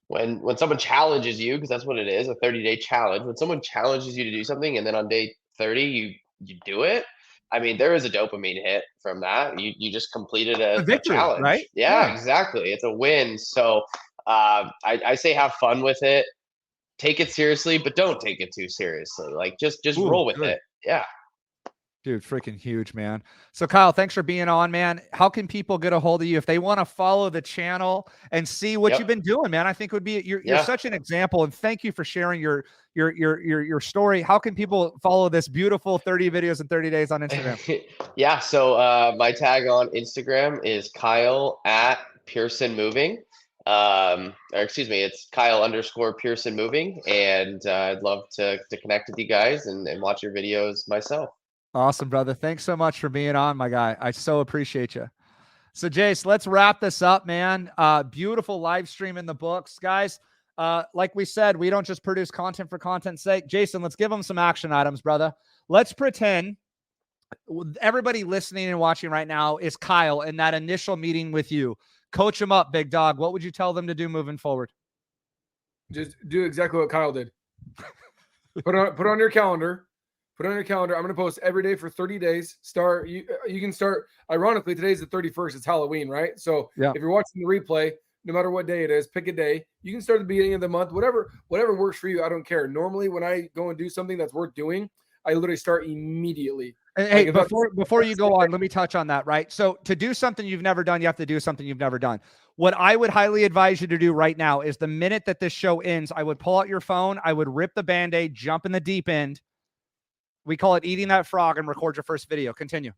when someone challenges you, because that's what it is, a 30-day challenge. When someone challenges you to do something, and then on day 30 you do it. I mean, there is a dopamine hit from that. You just completed a victory, challenge, right? Yeah, exactly. It's a win. So I say have fun with it. Take it seriously, but don't take it too seriously. Like just roll with it. Yeah. Dude, freaking huge, man. So Kyle, thanks for being on, man. How can people get a hold of you if they want to follow the channel and see what you've been doing, man? I think would be you're such an example, and thank you for sharing your story. How can people follow this beautiful 30 videos in 30 days on Instagram? Yeah, so my tag on Instagram is Kyle at Pearson Moving. Or excuse me, it's Kyle _Pearson Moving, and I'd love to connect with you guys and watch your videos myself. Awesome, brother. Thanks so much for being on, my guy. I so appreciate you. So Jace, let's wrap this up, man. Beautiful live stream in the books, guys. Like we said, we don't just produce content for content's sake. Jason, let's give them some action items, brother. Let's pretend everybody listening and watching right now is Kyle in that initial meeting with you. Coach them up, big dog. What would you tell them to do moving forward? Just do exactly what Kyle did. Put on your calendar. Put on your calendar. I'm going to post every day for 30 days. You can start. Ironically, today's the 31st. It's Halloween, right? So if you're watching the replay, no matter what day it is, pick a day. You can start at the beginning of the month, whatever works for you. I don't care. Normally, when I go and do something that's worth doing, I literally start immediately. Hey, before you go on, let me touch on that, right? So to do something you've never done, you have to do something you've never done. What I would highly advise you to do right now is the minute that this show ends, I would pull out your phone, I would rip the Band-Aid, jump in the deep end. We call it eating that frog, and record your first video. Continue.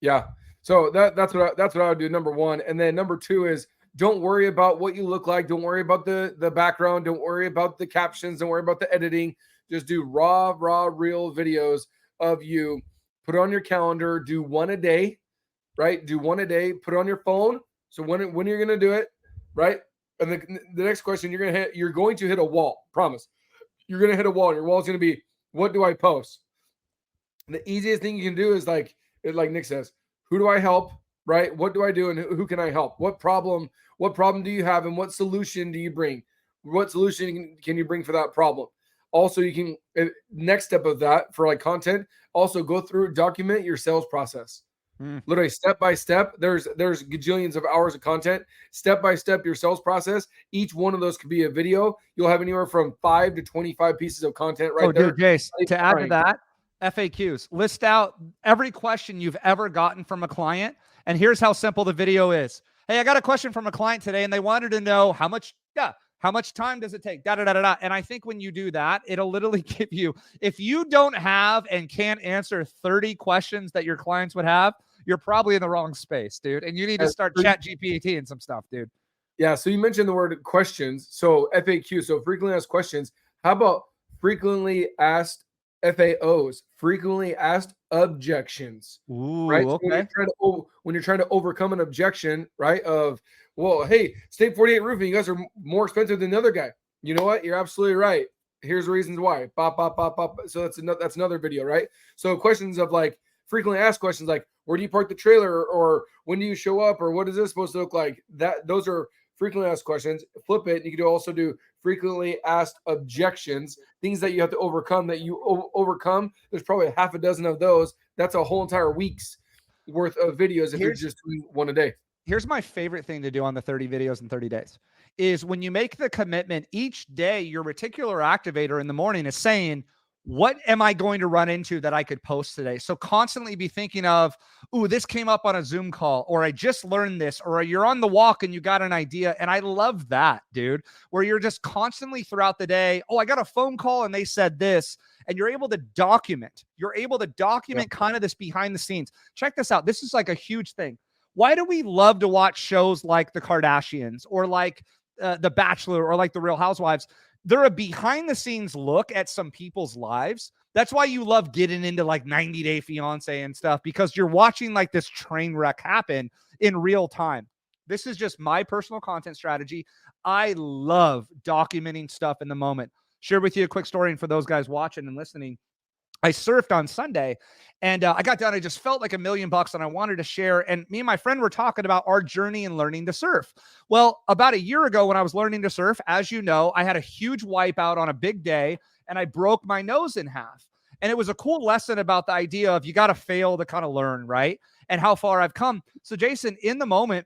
Yeah. So that's what I would do, number one. And then number two is don't worry about what you look like. Don't worry about the background. Don't worry about the captions. Don't worry about the editing. Just do raw, real videos of you. Put it on your calendar. Do one a day, right? Do one a day. Put it on your phone. So when you're going to do it, right? And the next question you're going to hit a wall. Promise. You're going to hit a wall. And your wall is going to be, what do I post? The easiest thing you can do is like Nick says, who do I help? Right? What do I do and who can I help? What problem do you have and what solution do you bring? What solution can you bring for that problem? Also, you can next step of that for like content, also go through, document your sales process. Literally step by step. There's gajillions of hours of content. Step by step, your sales process. Each one of those could be a video. You'll have anywhere from 5 to 25 pieces of content right there. Dude, Jace, to add to that, FAQs. List out every question you've ever gotten from a client. And here's how simple the video is. Hey, I got a question from a client today, and they wanted to know how much time does it take? And I think when you do that, it'll literally give you, if you don't have and can't answer 30 questions that your clients would have, you're probably in the wrong space, dude. And you need to start ChatGPT and some stuff, dude. Yeah. So you mentioned the word questions. So FAQ, so frequently asked questions. How about frequently asked FAOs, frequently asked objections? Ooh, right? Okay. So when you're trying to overcome an objection, right? Of, well, hey, State 48 Roofing, you guys are more expensive than the other guy. You know what? You're absolutely right. Here's the reasons why. Bop, bop, bop, bop. So that's another video, right? So questions of like frequently asked questions like, where do you park the trailer, or when do you show up, or what is this supposed to look like? Those are frequently asked questions. Flip it. You can also do frequently asked objections, things that you have to overcome that you overcome. There's probably half a dozen of those. That's a whole entire week's worth of videos if you're just doing one a day. Here's my favorite thing to do on the 30 videos in 30 days is when you make the commitment each day, your reticular activator in the morning is saying, what am I going to run into that I could post today? So constantly be thinking of, ooh, this came up on a Zoom call, or I just learned this, or you're on the walk and you got an idea. And I love that, dude, where you're just constantly throughout the day. Oh, I got a phone call and they said this, and you're able to document. Kind of this behind the scenes. Check this out. This is like a huge thing. Why do we love to watch shows like The Kardashians or like The Bachelor or like The Real Housewives? They're a behind the scenes look at some people's lives. That's why you love getting into like 90 Day Fiance and stuff, because you're watching like this train wreck happen in real time. This is just my personal content strategy. I love documenting stuff in the moment. Share with you a quick story. And for those guys watching and listening, I surfed on Sunday and I got down. I just felt like $1 million and I wanted to share. And me and my friend were talking about our journey in learning to surf. Well, about a year ago when I was learning to surf, as you know, I had a huge wipeout on a big day and I broke my nose in half. And it was a cool lesson about the idea of you got to fail to kind of learn, right? And how far I've come. So Jason, in the moment,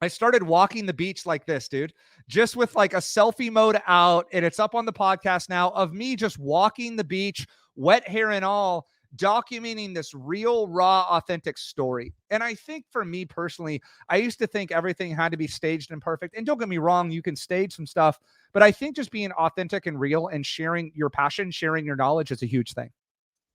I started walking the beach like this, dude, just with like a selfie mode out. And it's up on the podcast now of me just walking the beach, wet hair and all, documenting this real, raw, authentic story. And I think for me personally, I used to think everything had to be staged and perfect. And don't get me wrong, you can stage some stuff, but I think just being authentic and real and sharing your passion, sharing your knowledge is a huge thing.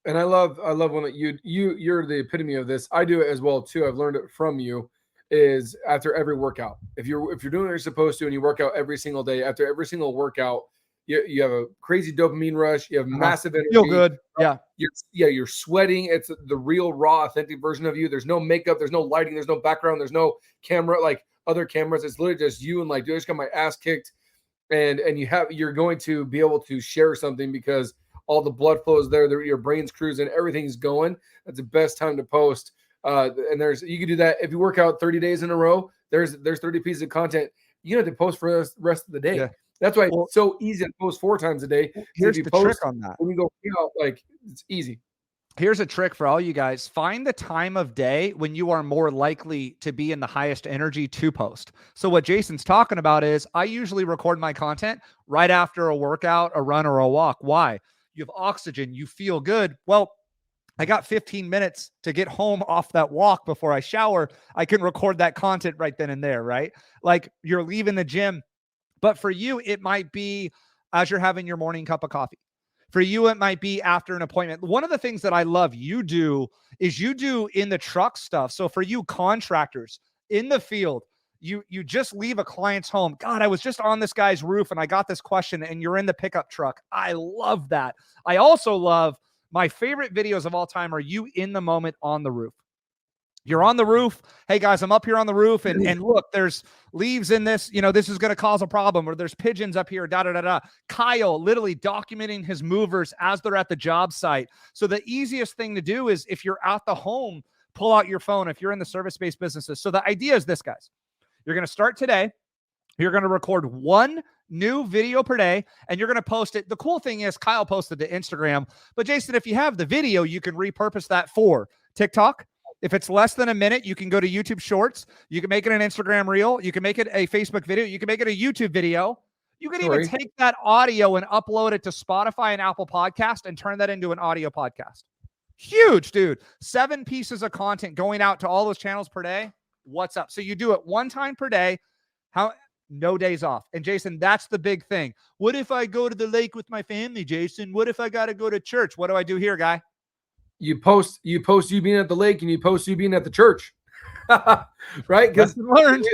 And I love when you're the epitome of this. I do it as well too. I've learned it from you. Is after every workout, if you're doing what you're supposed to and you work out every single day, after every single workout, you have a crazy dopamine rush. You have massive energy. Feel good. Yeah. You're sweating. It's the real raw, authentic version of you. There's no makeup. There's no lighting. There's no background. There's no camera like other cameras. It's literally just you and like, dude, I just got my ass kicked. And you're going to be able to share something because all the blood flows there. Your brain's cruising. Everything's going. That's the best time to post. And you can do that if you work out 30 days in a row. There's 30 pieces of content. You don't have to post for the rest of the day. Yeah. That's why it's so easy to post 4 times a day. Here's the trick on that. When you go out, like it's easy. Here's a trick for all you guys. Find the time of day when you are more likely to be in the highest energy to post. So what Jason's talking about is I usually record my content right after a workout, a run, or a walk. Why? You have oxygen. You feel good. Well, I got 15 minutes to get home off that walk before I shower. I can record that content right then and there, right? Like you're leaving the gym. But for you, it might be as you're having your morning cup of coffee. For you, it might be after an appointment. One of the things that I love you do is you do in the truck stuff. So for you contractors in the field, you just leave a client's home. God, I was just on this guy's roof and I got this question and you're in the pickup truck. I love that. I also love my favorite videos of all time are you in the moment on the roof. You're on the roof. Hey guys, I'm up here on the roof and look, there's leaves in this, this is going to cause a problem, or there's pigeons up here, Kyle literally documenting his movers as they're at the job site. So the easiest thing to do is if you're at the home, pull out your phone if you're in the service-based businesses. So the idea is this, guys. You're going to start today. You're going to record one new video per day and you're going to post it. The cool thing is Kyle posted to Instagram, but Jason, if you have the video, you can repurpose that for TikTok. If it's less than a minute, you can go to YouTube Shorts. You can make it an Instagram reel. You can make it a Facebook video. You can make it a YouTube video. You can even take that audio and upload it to Spotify and Apple Podcast and turn that into an audio podcast. Huge, dude. 7 pieces of content going out to all those channels per day. What's up? So you do it one time per day. No days off. And Jason, that's the big thing. What if I go to the lake with my family, Jason? What if I got to go to church? What do I do here, guy? You post you being at the lake and you post you being at the church. Right? Because learned.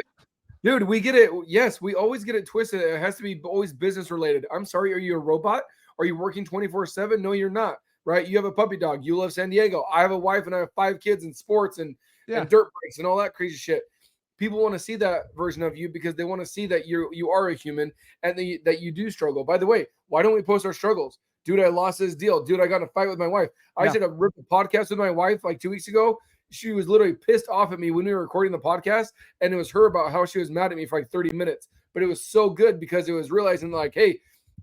Dude, we get it. Yes, we always get it twisted. It has to be always business related. I'm sorry, are you a robot? Are you working 24/7? No, you're not. Right? You have a puppy dog. You love San Diego. I have a wife and I have 5 kids in sports and dirt bikes and all that crazy shit. People want to see that version of you because they want to see that you are a human and that you do struggle. By the way, why don't we post our struggles? Dude, I lost this deal. Dude, I got in a fight with my wife. I just had a rip podcast with my wife like 2 weeks ago. She was literally pissed off at me when we were recording the podcast, and it was her about how she was mad at me for like 30 minutes. But it was so good because it was realizing like, hey,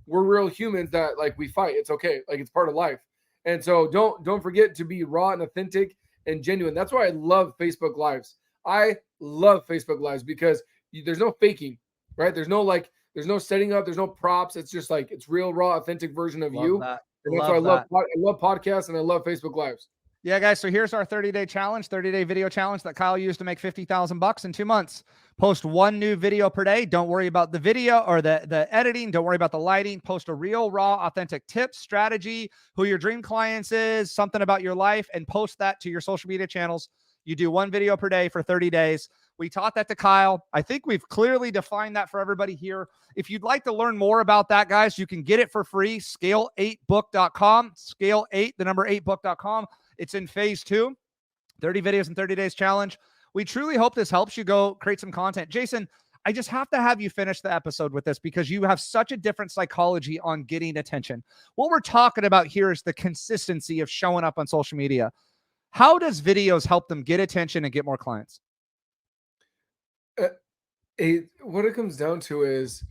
we're real humans that like we fight. It's okay. Like it's part of life. And so don't forget to be raw and authentic and genuine. That's why I love Facebook Lives. I love Facebook Lives because there's no faking, right? There's no setting up. There's no props. It's just like it's real, raw, authentic version of you. And that's why I love podcasts and I love Facebook Lives. Yeah, guys. So here's our 30-day challenge, 30-day video challenge that Kyle used to make $50,000 in 2 months. Post 1 new video per day. Don't worry about the video or the editing. Don't worry about the lighting. Post a real, raw, authentic tip, strategy, who your dream clients is, something about your life, and post that to your social media channels. You do 1 video per day for 30 days. We taught that to Kyle. I think we've clearly defined that for everybody here. If you'd like to learn more about that, guys, you can get it for free. Scale8book.com. Scale8, the number 8book.com. It's in phase 2, 30 videos in 30 days challenge. We truly hope this helps you go create some content. Jason, I just have to have you finish the episode with this because you have such a different psychology on getting attention. What we're talking about here is the consistency of showing up on social media. How does videos help them get attention and get more clients? What it comes down to is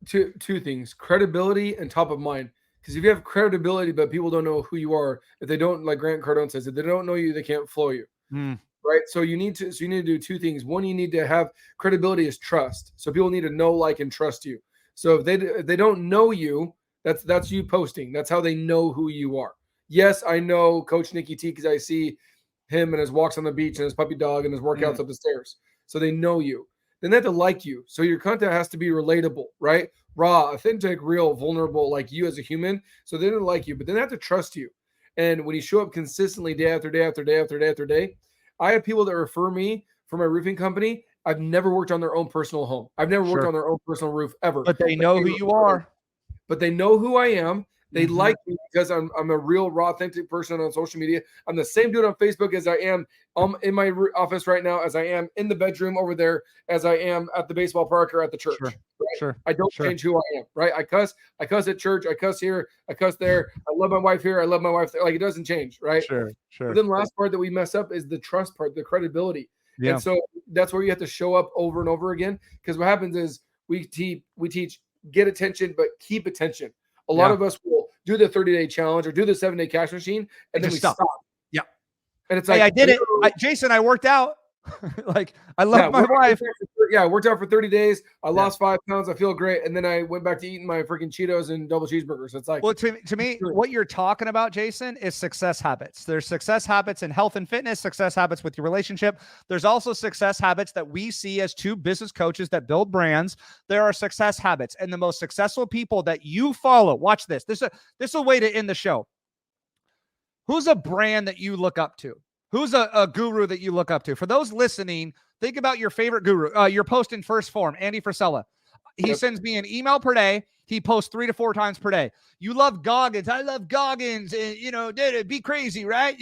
two things: credibility and top of mind. Because if you have credibility, but people don't know who you are, if they don't, like Grant Cardone says, if they don't know you, they can't flow you. Right. So you need to do 2 things. One, you need to have credibility is trust. So people need to know, like, and trust you. So if they don't know you, that's you posting. That's how they know who you are. Yes, I know Coach Nikki T because I see him and his walks on the beach and his puppy dog and his workouts up the stairs. So they know you. Then they have to like you. So your content has to be relatable, right? Raw, authentic, real, vulnerable, like you as a human. So they don't like you, but then they have to trust you. And when you show up consistently day after day after day after day after day, I have people that refer me for my roofing company. I've never worked on their own personal home. I've never worked on their own personal roof ever. But they know who you are. But they know who I am. They like me because I'm a real, raw, authentic person on social media. I'm the same dude on Facebook as I am in my office right now, as I am in the bedroom over there, as I am at the baseball park or at the church. Right? Sure. I don't change who I am, right? I cuss at church. I cuss here. I cuss there. I love my wife here. I love my wife there. Like, it doesn't change, right? Sure. But then the last part that we mess up is the trust part, the credibility. Yeah. And so that's where you have to show up over and over again. Because what happens is we teach get attention, but keep attention. A lot of us will do the 30-day challenge or do the 7-day cash machine, and then just we stop. stop. Yeah. And it's Hey, like, I did it. Jason, I worked out. Like, I love my wife. Yeah, I worked out for 30 days. I lost 5 pounds. I feel great. And then I went back to eating my freaking Cheetos and double cheeseburgers. It's like, Well, to me, what you're talking about, Jason, is success habits. There's success habits in health and fitness, success habits with your relationship. There's also success habits that we see as two business coaches that build brands. There are success habits, and the most successful people that you follow. Watch this. This is a way to end the show. Who's a brand that you look up to? Who's a guru that you look up to? For those listening, think about your favorite guru. Your post in first form, Andy Frisella. He sends me an email per day. He posts 3 to 4 times per day. You love Goggins. I love Goggins. And, be crazy, right?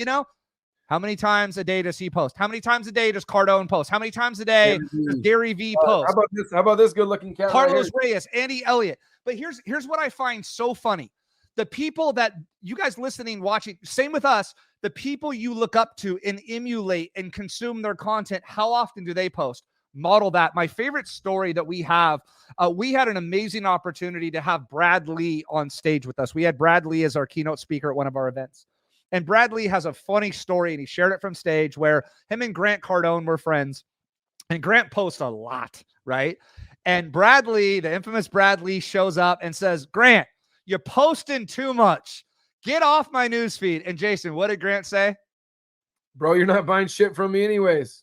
How many times a day does he post? How many times a day does Cardone post? How many times a day does Gary V post? How about this good-looking cat? Carlos Reyes, Andy Elliott. But here's what I find so funny. The people that you guys listening, watching, same with us, the people you look up to and emulate and consume their content, how often do they post? Model that. My favorite story that we have, we had an amazing opportunity to have Brad Lee on stage with us. We had Brad Lee as our keynote speaker at one of our events. And Brad Lee has a funny story, and he shared it from stage where him and Grant Cardone were friends. And Grant posts a lot, right? And Brad Lee, the infamous Brad Lee, shows up and says, Grant, you're posting too much. Get off my newsfeed. And Jason, what did Grant say? Bro, you're not buying shit from me anyways.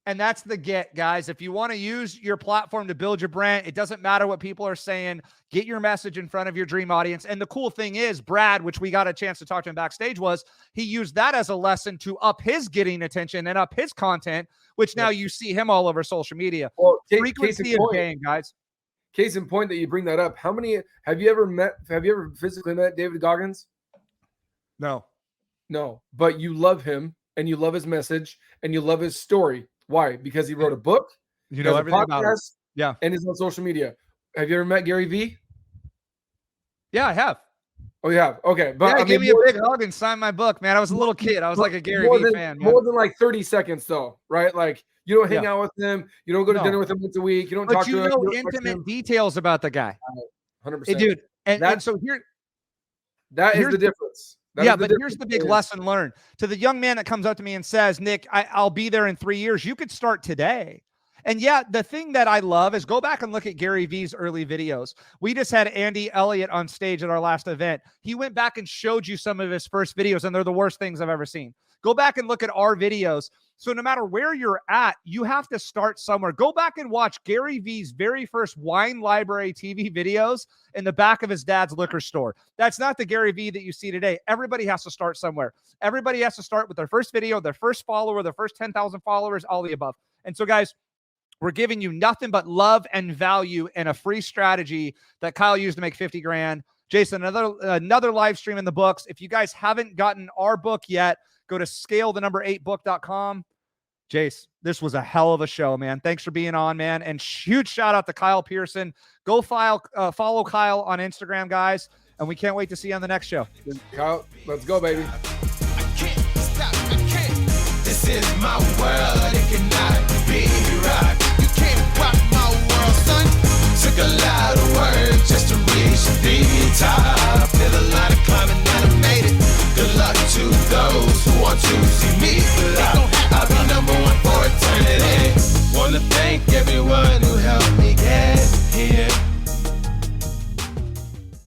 And that's the get, guys. If you want to use your platform to build your brand, it doesn't matter what people are saying. Get your message in front of your dream audience. And the cool thing is, Brad, which we got a chance to talk to him backstage, was he used that as a lesson to up his getting attention and up his content, which now you see him all over social media. Well, frequency of paying, guys. Case in point that you bring that up. How many have you ever physically met David Goggins? No. But you love him and you love his message and you love his story. Why? Because he wrote a book, everything about it. Yeah. And is on social media. Have you ever met Gary V? Yeah, I have. Oh, you have? Okay. But yeah, gave me a big hug and signed my book, man. I was a little kid. I was like a Gary V fan. Man. More than like 30 seconds though, right? Like you don't hang out with him. You don't go to dinner with him once a week. You don't talk to him. But you know intimate details about the guy. 100%. Dude. And so here. That is the difference. Here's the big lesson learned. To the young man that comes up to me and says, Nick, I'll be there in 3 years. You could start today. And the thing that I love is go back and look at Gary V's early videos. We just had Andy Elliott on stage at our last event. He went back and showed you some of his first videos, and they're the worst things I've ever seen. Go back and look at our videos. So no matter where you're at, you have to start somewhere. Go back and watch Gary V's very first Wine Library TV videos in the back of his dad's liquor store. That's not the Gary V that you see today. Everybody has to start somewhere. Everybody has to start with their first video, their first follower, their first 10,000 followers, all the above. And so, guys, we're giving you nothing but love and value and a free strategy that Kyle used to make 50 grand. Jason, another live stream in the books. If you guys haven't gotten our book yet, go to scale8book.com. Jace, this was a hell of a show, man. Thanks for being on, man. And huge shout out to Kyle Pearson. Go follow Kyle on Instagram, guys. And we can't wait to see you on the next show. Kyle, let's go, baby. I can't stop. I can't. This is my world. It cannot be rocked. You can't rock my world, son. Took a lot of work just to reach the top. Did a lot of climbing.